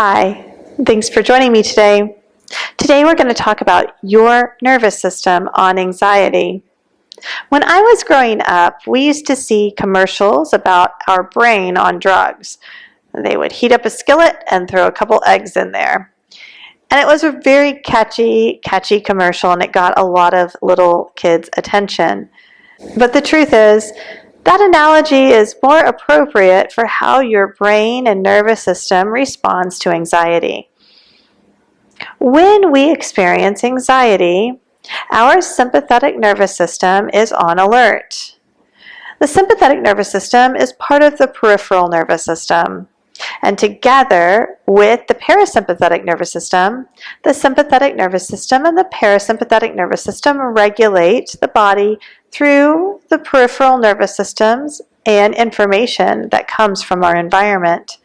Hi, thanks for joining me today. Today we're going to talk about your nervous system on anxiety. When I was growing up, we used to see commercials about our brain on drugs. They would heat up a skillet and throw a couple eggs in there. And it was a very catchy commercial, and it got a lot of little kids' attention. But the truth is, that analogy is more appropriate for how your brain and nervous system responds to anxiety. When we experience anxiety, our sympathetic nervous system is on alert. The sympathetic nervous system is part of the peripheral nervous system. And together with the parasympathetic nervous system, the sympathetic nervous system and the parasympathetic nervous system regulate the body through the peripheral nervous systems and information that comes from our environment.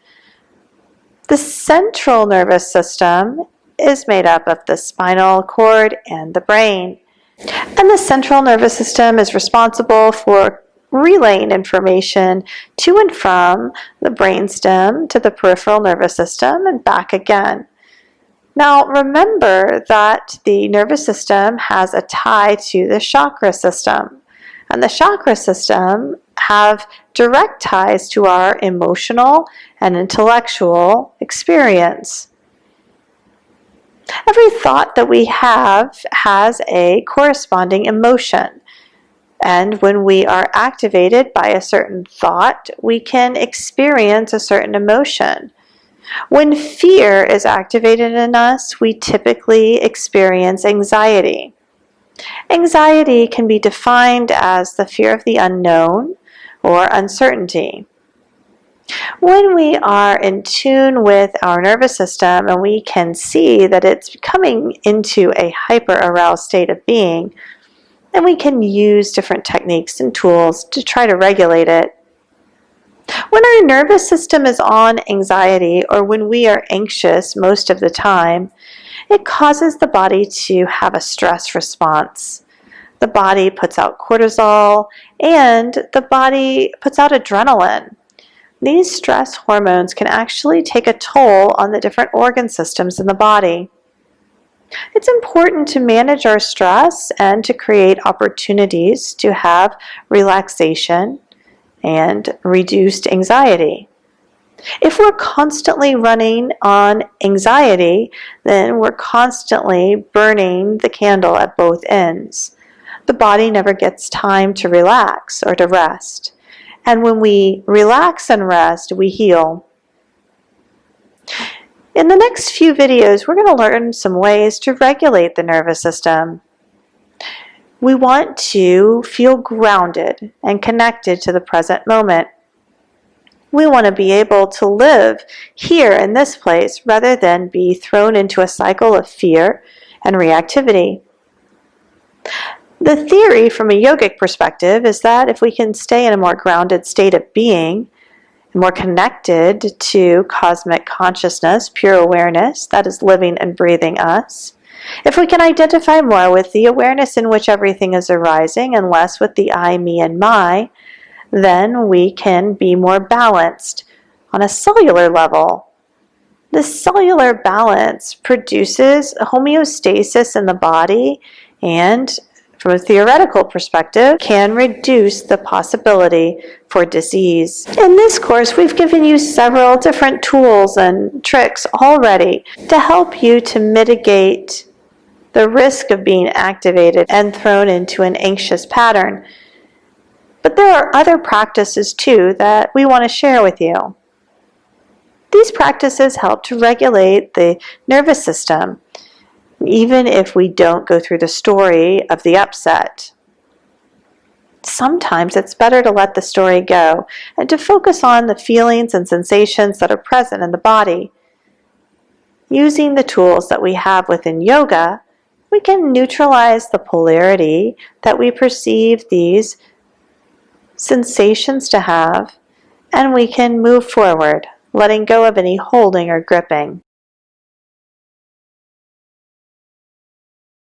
The central nervous system is made up of the spinal cord and the brain. And the central nervous system is responsible for relaying information to and from the brainstem to the peripheral nervous system and back again. Now remember that the nervous system has a tie to the chakra system, and the chakra system have direct ties to our emotional and intellectual experience. Every thought that we have has a corresponding emotion. And when we are activated by a certain thought, we can experience a certain emotion. When fear is activated in us, we typically experience anxiety. Anxiety can be defined as the fear of the unknown or uncertainty. When we are in tune with our nervous system and we can see that it's coming into a hyper-aroused state of being, and we can use different techniques and tools to try to regulate it. When our nervous system is on anxiety, or when we are anxious most of the time, it causes the body to have a stress response. The body puts out cortisol, and the body puts out adrenaline. These stress hormones can actually take a toll on the different organ systems in the body. It's important to manage our stress and to create opportunities to have relaxation and reduced anxiety. If we're constantly running on anxiety, then we're constantly burning the candle at both ends. The body never gets time to relax or to rest. And when we relax and rest, we heal. In the next few videos, we're going to learn some ways to regulate the nervous system. We want to feel grounded and connected to the present moment. We want to be able to live here in this place rather than be thrown into a cycle of fear and reactivity. The theory from a yogic perspective is that if we can stay in a more grounded state of being, more connected to cosmic consciousness, pure awareness that is living and breathing us. If we can identify more with the awareness in which everything is arising and less with the I, me, and my, then we can be more balanced on a cellular level. This cellular balance produces homeostasis in the body and, from a theoretical perspective, can reduce the possibility for disease. In this course, we've given you several different tools and tricks already to help you to mitigate the risk of being activated and thrown into an anxious pattern. But there are other practices too that we want to share with you. These practices help to regulate the nervous system, even if we don't go through the story of the upset. Sometimes it's better to let the story go and to focus on the feelings and sensations that are present in the body. Using the tools that we have within yoga, we can neutralize the polarity that we perceive these sensations to have, and we can move forward, letting go of any holding or gripping.